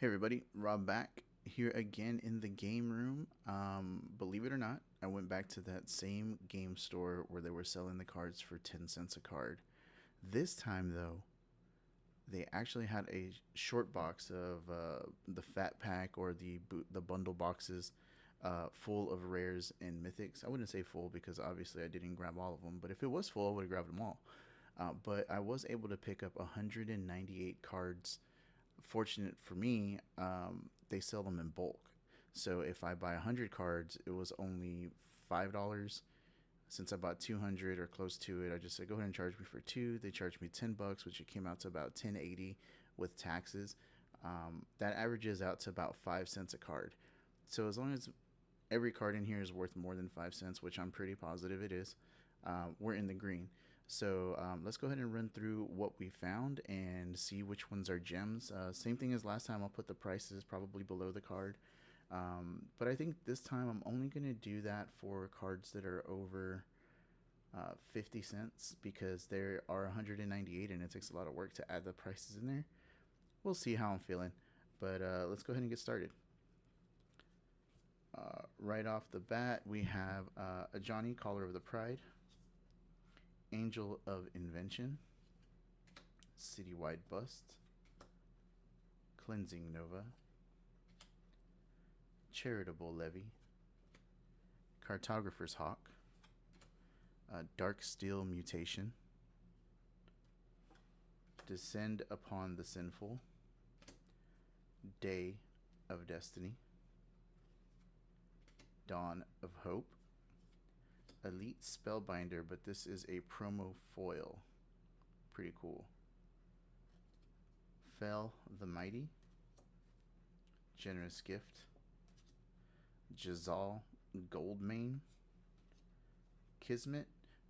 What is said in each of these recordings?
Hey everybody, Rob back here again in the game room. Believe it or not, I went back to that same game store where they were selling the cards for 10 cents a card. This time though, they actually had a short box of the fat pack or the bundle boxes full of rares and mythics. I wouldn't say full because obviously I didn't grab all of them, but if it was full, I would have grabbed them all. But I was able to pick up 198 cards. Fortunate for me, they sell them in bulk. So if I buy 100 cards, it was only $5. Since I bought 200 or close to it, I just said go ahead and charge me for two. They charged me $10, which it came out to about 10.80 with taxes. That averages out to about 5 cents a card. So as long as every card in here is worth more than 5 cents, which I'm pretty positive it is, we're in the green. So let's go ahead and run through what we found and see which ones are gems. Same thing as last time, I'll put the prices probably below the card. But I think this time I'm only going to do that for cards that are over 50 cents because there are 198 and it takes a lot of work to add the prices in there. We'll see how I'm feeling. But let's go ahead and get started. Right off the bat, we have a Johnny, Caller of the Pride, Angel of Invention, Citywide Bust, Cleansing Nova, Charitable Levy, Cartographer's Hawk, Dark Steel Mutation, Descend Upon the Sinful, Day of Destiny, Dawn of Hope, Elite Spellbinder, but this is a promo foil. Pretty cool. Fel the Mighty, Generous Gift, Jazal Goldmane, Kismet.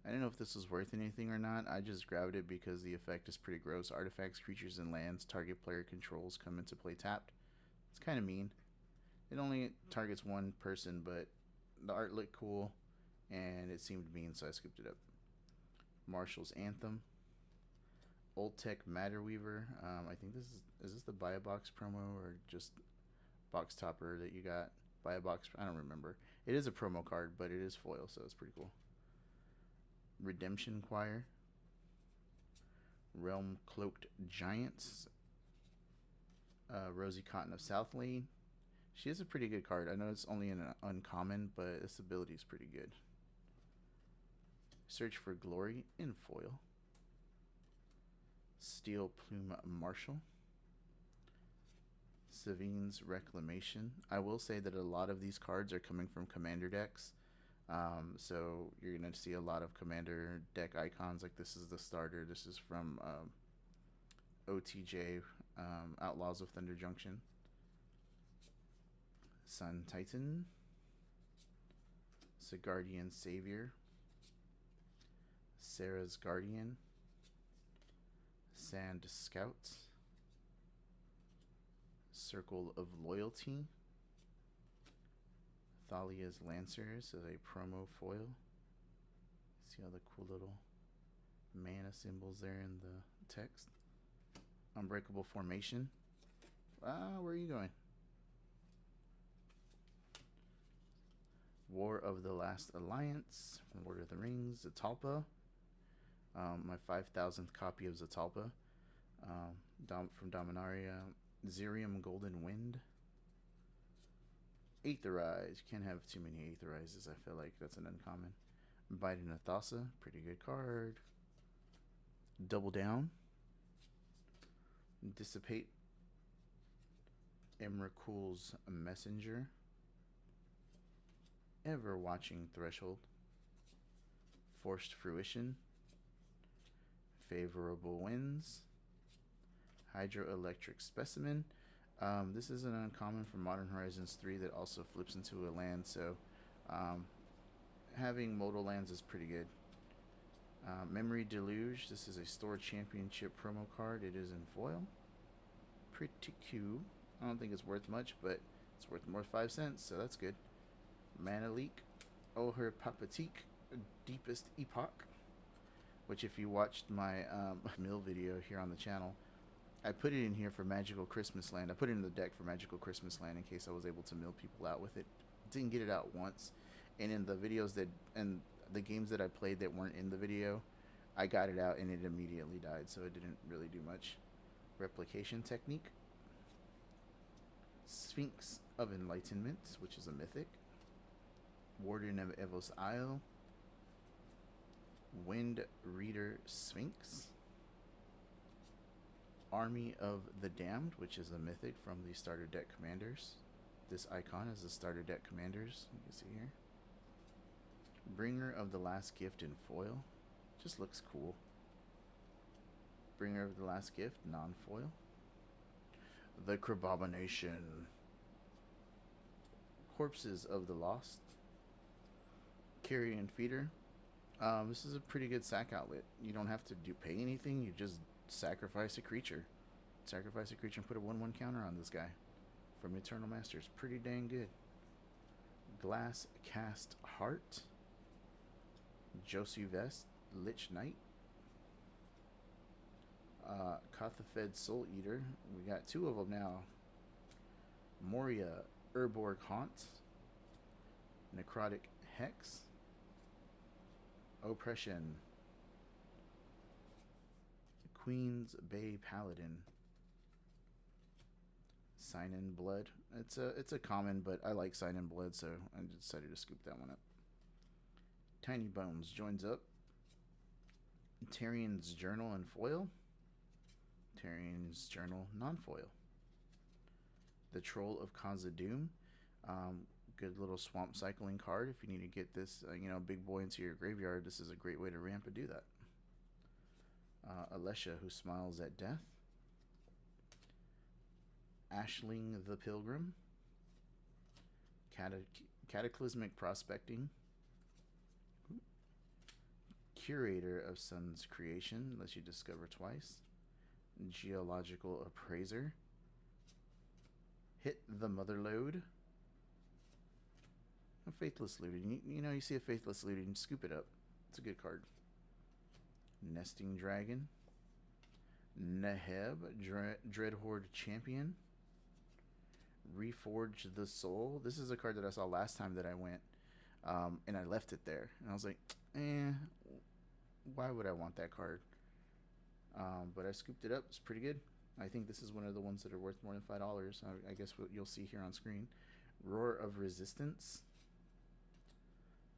I don't know if this was worth anything or not. I just grabbed it because the effect is pretty gross. Artifacts, creatures, and lands target player controls come into play tapped. It's kind of mean. It only targets one person, but the art looked cool and it seemed mean, so I scooped it up. Marshall's Anthem, Old Tech Matter Weaver. I think is this the buy a box promo or just box topper that you got? Buy a box, I don't remember. It is a promo card, but it is foil, so it's pretty cool. Redemption Choir, Realm Cloaked Giants, Rosie Cotton of South Lane. She is a pretty good card. I know it's only an uncommon, but its ability is pretty good. Search for Glory in foil. Steel Plume Marshall, Savine's Reclamation. I will say that a lot of these cards are coming from commander decks. So you're going to see a lot of commander deck icons. Like this is the starter. This is from OTJ, Outlaws of Thunder Junction. Sun Titan, Sigardian Savior, Sarah's Guardian, Sand Scouts, Circle of Loyalty, Thalia's Lancers as a promo foil. See all the cool little mana symbols there in the text. Unbreakable Formation. Where are you going? War of the Last Alliance from Lord of the Rings. Zatalpa. My 5,000th copy of Zatalpa from Dominaria. Zerium Golden Wind. Aetherize. You can't have too many Aetherizes. I feel like that's an uncommon. Biden Athasa. Pretty good card. Double Down. Dissipate. Emrakul's Messenger. Ever Watching Threshold. Forced Fruition. Favorable Winds. Hydroelectric Specimen. This is an uncommon from Modern Horizons 3 that also flips into a land, so having modal lands is pretty good. Memory Deluge. This is a Store Championship promo card. It is in foil. Pretty cute. I don't think it's worth much, but it's worth more 5 cents, so that's good. Mana Leak. Oher Papatique. Deepest Epoch. Which if you watched my mill video here on the channel, I put it in here for Magical Christmas Land. I put it in the deck for Magical Christmas Land in case I was able to mill people out with it. Didn't get it out once, and in the videos that and the games that I played that weren't in the video, I got it out and it immediately died. So it didn't really do much. Replication technique. Sphinx of Enlightenment, which is a mythic. Warden of Evos Isle. Wind Reader Sphinx. Army of the Damned, which is a mythic from the starter deck commanders. This icon is the starter deck commanders. You can see here. Bringer of the Last Gift in foil. Just looks cool. Bringer of the Last Gift, non-foil. The Crabomination. Corpses of the Lost. Carrion Feeder. This is a pretty good sack outlet. You don't have to pay anything. You just sacrifice a creature. Sacrifice a creature and put a 1/1 counter on this guy. From Eternal Masters. Pretty dang good. Glass Cast Heart. Josu Vest. Lich Knight. Kothafed Soul Eater. We got two of them now. Moria Urborg Haunt. Necrotic Hex. Oppression. Queen's Bay Paladin. Sign in Blood. It's a common, but I like Sign in Blood, so I decided to scoop that one up. Tiny Bones joins up. Tarian's Journal and foil. Tarian's Journal non-foil. The Troll of Khazad-dûm. Good little swamp cycling card. If you need to get this, big boy into your graveyard, this is a great way to ramp and do that. Alesha, who smiles at death. Ashling the Pilgrim. Cataclysmic Prospecting. Curator of Sun's Creation, lets you discover twice. Geological Appraiser. Hit the Motherlode. A Faithless Looting. You see a Faithless Looting, scoop it up. It's a good card. Nesting Dragon. Neheb, Dreadhorde Champion. Reforge the Soul. This is a card that I saw last time that I went, and I left it there. And I was like, why would I want that card? But I scooped it up. It's pretty good. I think this is one of the ones that are worth more than $5. I guess what you'll see here on screen. Roar of Resistance.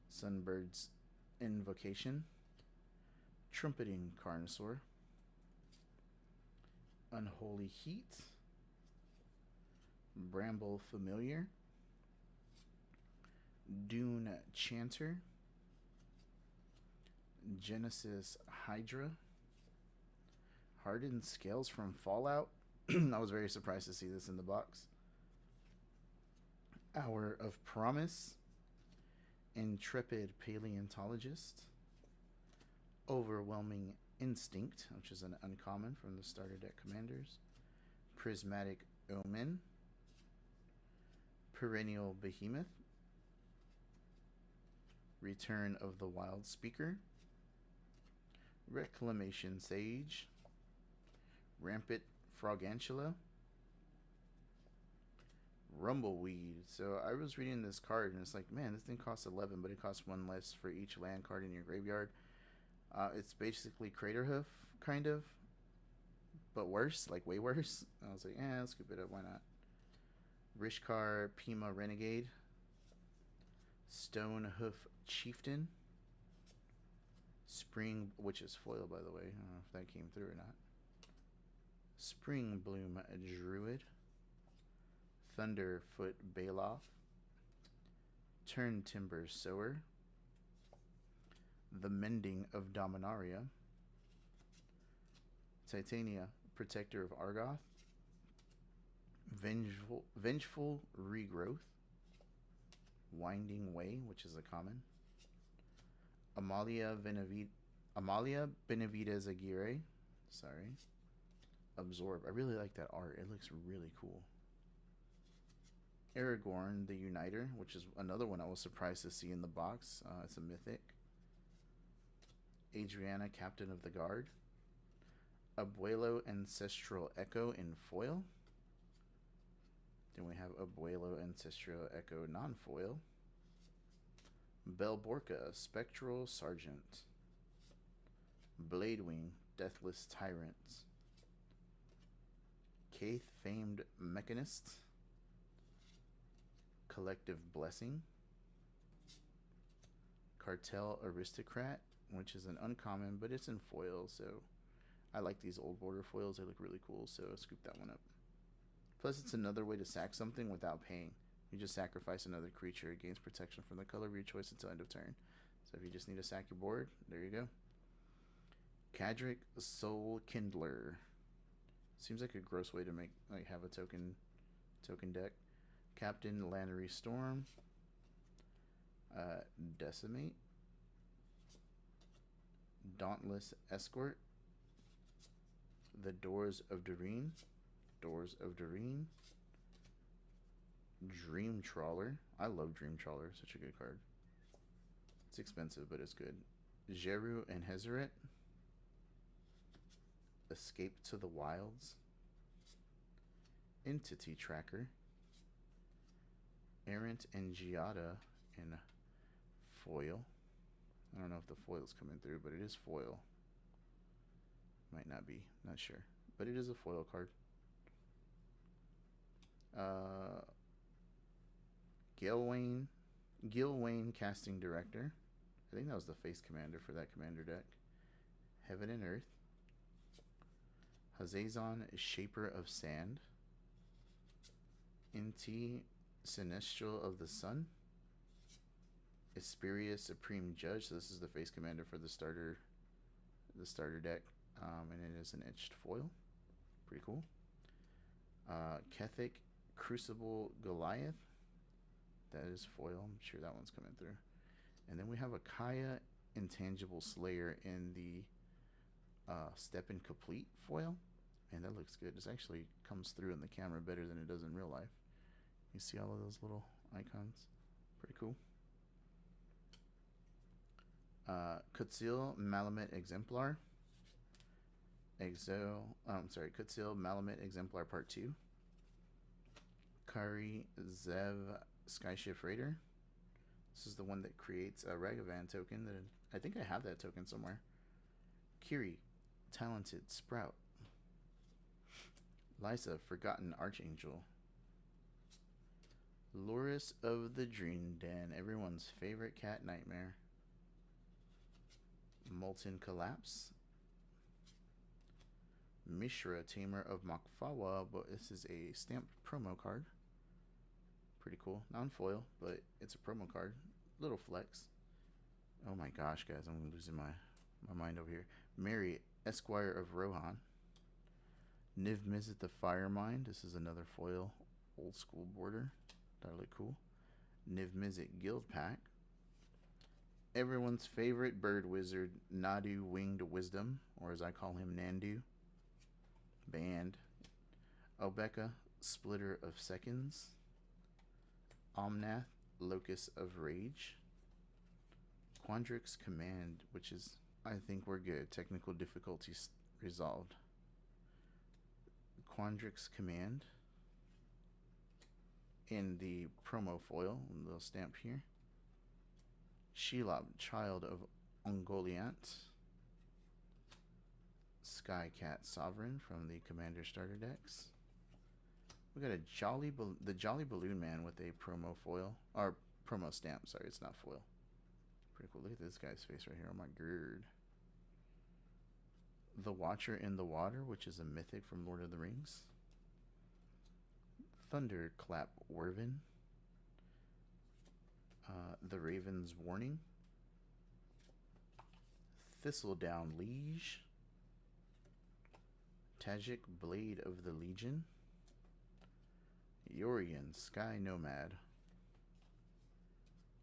Sunbird's Invocation. Trumpeting Carnosaur. Unholy Heat. Bramble Familiar. Dune Chanter. Genesis Hydra. Hardened Scales from Fallout. I was very surprised to see this in the box. Hour of Promise. Intrepid Paleontologist. Overwhelming Instinct, which is an uncommon from the starter deck commanders. Prismatic Omen. Perennial Behemoth. Return of the Wild Speaker. Reclamation Sage. Rampant Frogantula. Rumbleweed. So I was reading this card and it's like, man, this thing costs 11, but it costs 1 less for each land card in your graveyard. It's basically Craterhoof, kind of, but worse, like way worse. I was like, let's scoop it up, why not? Rishkar Pima Renegade. Stonehoof Chieftain. Spring, which is foil, by the way. I don't know if that came through or not. Spring Bloom Druid. Thunderfoot Baloth. Turn Timber Sower. The Mending of Dominaria. Titania, Protector of Argoth. Vengeful Regrowth. Winding Way, which is a common. Amalia Benavides Aguirre. Sorry. Absorb. I really like that art. It looks really cool. Aragorn the Uniter, which is another one I was surprised to see in the box. It's a mythic. Adriana, Captain of the Guard. Abuelo Ancestral Echo in foil. Then we have Abuelo Ancestral Echo non-foil. Belborca Spectral Sergeant. Bladewing Deathless Tyrant. Kaith Famed Mechanist. Collective Blessing. Cartel Aristocrat, which is an uncommon, but it's in foil, so I like these old border foils. They look really cool, so I scooped that one up. Plus, it's another way to sack something without paying. You just sacrifice another creature. It gains protection from the color of your choice until end of turn. So if you just need to sack your board, there you go. Cadric Soul Kindler. Seems like a gross way to make have a token deck. Captain Lannery Storm. Decimate. Dauntless Escort. The Doors of Doreen. Dream Trawler. I love Dream Trawler. Such a good card. It's expensive, but it's good. Jeru and Hezeret. Escape to the Wilds. Entity Tracker. Errant and Giada in foil. I don't know if the foil's coming through, but it is foil. Might not be. Not sure. But it is a foil card. Gilwain Casting Director. I think that was the face commander for that commander deck. Heaven and Earth. Hazazon Shaper of Sand. Inti Sinestral of the Sun. Esperia Supreme Judge. So this is the face commander for the starter deck. And it is an etched foil. Pretty cool. Kethic Crucible Goliath. That is foil. I'm sure that one's coming through. And then we have a Kaya Intangible Slayer in the Step and Complete foil. And that looks good. This actually comes through in the camera better than it does in real life. You see all of those little icons? Pretty cool. Kutzil Malamet Exemplar. Kutzil Malamet Exemplar Part 2. Kari Zev Skyship Raider. This is the one that creates a Ragavan token. That I think I have that token somewhere. Kiri, Talented Sprout. Lysa, Forgotten Archangel. Loris of the Dream Den, everyone's favorite cat nightmare. Molten Collapse. Mishra, Tamer of Makfawa, but this is a stamped promo card. Pretty cool. Non-foil, but it's a promo card. Little flex. Oh my gosh, guys, I'm losing my mind over here. Mary, Esquire of Rohan. Niv Mizzet the Firemind. This is another foil old school border. That look cool. Niv Mizzet Guild Pack. Everyone's favorite bird wizard, Nadu Winged Wisdom, or as I call him, Nandu. Banned. Obeka, Splitter of Seconds. Omnath, Locus of Rage. Quandrix Command, which is, I think we're good. Technical difficulties resolved. Quandrix Command. In the promo foil, a little stamp here. Shelob, Child of Ungoliant. Skycat Sovereign from the Commander starter decks. We got the Jolly Balloon Man with a promo foil, or promo stamp. Sorry, it's not foil. Pretty cool. Look at this guy's face right here. Oh my god. The Watcher in the Water, which is a mythic from Lord of the Rings. Thunderclap Wervin. The Raven's Warning. Thistledown Liege. Tajik Blade of the Legion. Yorian Sky Nomad.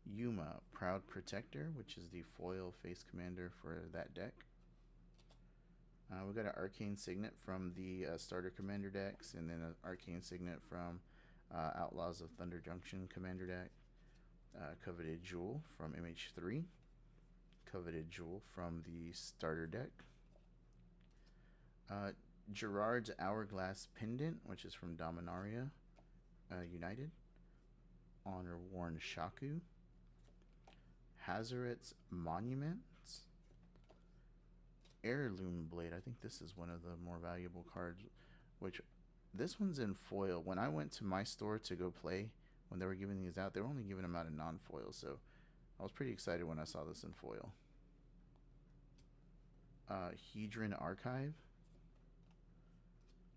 Yuma Proud Protector, which is the foil face commander for that deck. We got an Arcane Signet from the starter commander decks, and then an Arcane Signet from Outlaws of Thunder Junction commander deck. Coveted Jewel from MH3. Coveted Jewel from the starter deck. Gerard's Hourglass Pendant, which is from Dominaria United. Honor Worn Shaku. Hazaret's Monuments. Heirloom Blade. I think this is one of the more valuable cards, which this one's in foil. When I went to my store to go play, when they were giving these out, they were only giving them out in non-foil, so I was pretty excited when I saw this in foil. Hedron Archive.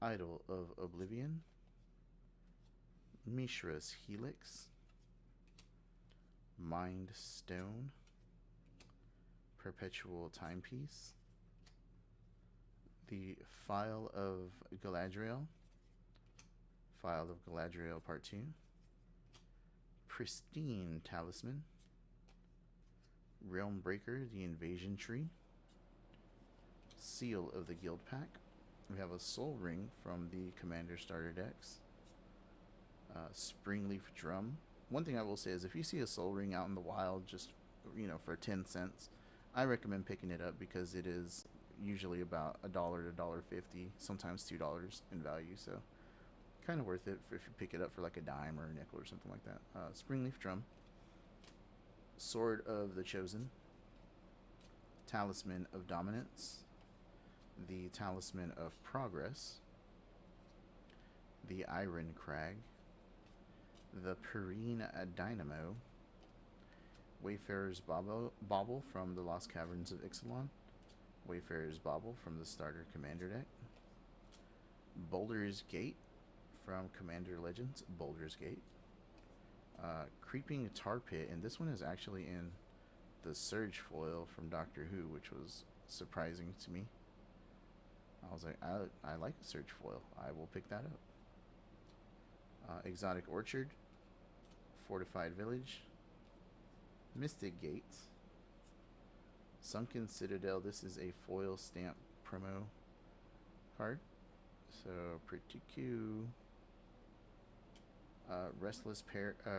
Idol of Oblivion. Mishra's Helix. Mind Stone. Perpetual Timepiece. The File of Galadriel. File of Galadriel Part 2. Pristine Talisman. Realm Breaker, the Invasion Tree. Seal of the Guild Pack. We have a Soul Ring from the Commander Starter decks. Springleaf Drum. One thing I will say is if you see a Soul Ring out in the wild, just, you know, for 10 cents, I recommend picking it up because it is usually about $1 to $1.50, sometimes $2 in value. So kind of worth it if you pick it up for like a dime or a nickel or something like that. Springleaf Drum. Sword of the Chosen. Talisman of Dominance. The Talisman of Progress. The Iron Crag. The Perrine Dynamo. Wayfarer's Bauble from the Lost Caverns of Ixalan. Wayfarer's Bauble from the Starter Commander deck. Boulder's Gate from Commander Legends, Boulder's Gate. Creeping Tar Pit, and this one is actually in the Surge foil from Doctor Who, which was surprising to me. I was like, I like the Surge foil. I will pick that up. Exotic Orchard. Fortified Village. Mystic Gates. Sunken Citadel. This is a foil stamp promo card. So, pretty cute. Restless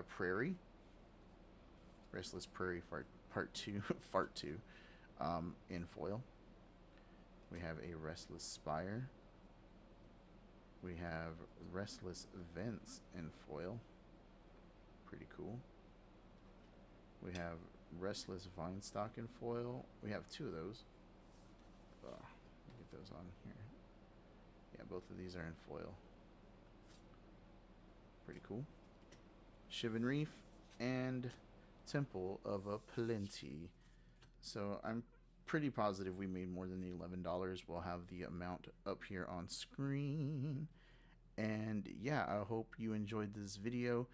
Prairie. Restless Prairie Part 2. Fart 2. In foil. We have a Restless Spire. We have Restless Vents in foil. Pretty cool. We have Restless Vinestock in foil. We have two of those. Get those on here. Yeah, both of these are in foil. Pretty cool. Shivan Reef and Temple of a Plenty. So I'm pretty positive we made more than the $11. We'll have the amount up here on screen. And yeah, I hope you enjoyed this video.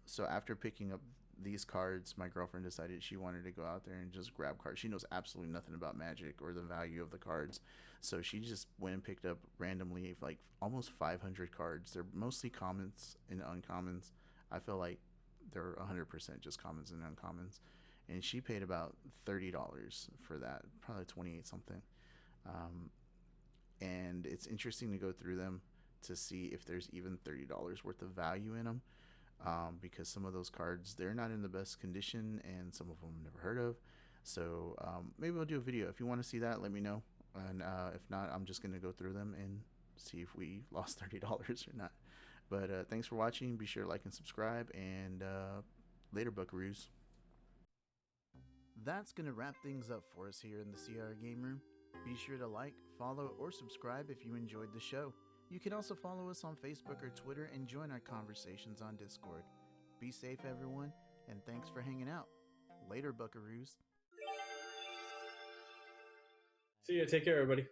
So after picking up these cards, my girlfriend decided she wanted to go out there and just grab cards. She knows absolutely nothing about Magic or the value of the cards, so she just went and picked up randomly like almost 500 cards. They're mostly commons and uncommons. I feel like they're 100% just commons and uncommons, and she paid about $30 for that, probably 28 something. And it's interesting to go through them to see if there's even $30 worth of value in them. Because some of those cards, they're not in the best condition, and some of them I've never heard of. So maybe I'll do a video. If you want to see that, let me know. And if not, I'm just going to go through them and see if we lost $30 or not. But thanks for watching. Be sure to like and subscribe. And later, buckaroos. That's going to wrap things up for us here in the CR Game Room. Be sure to like, follow, or subscribe if you enjoyed the show. You can also follow us on Facebook or Twitter and join our conversations on Discord. Be safe, everyone, and thanks for hanging out. Later, buckaroos. See ya. Take care, everybody.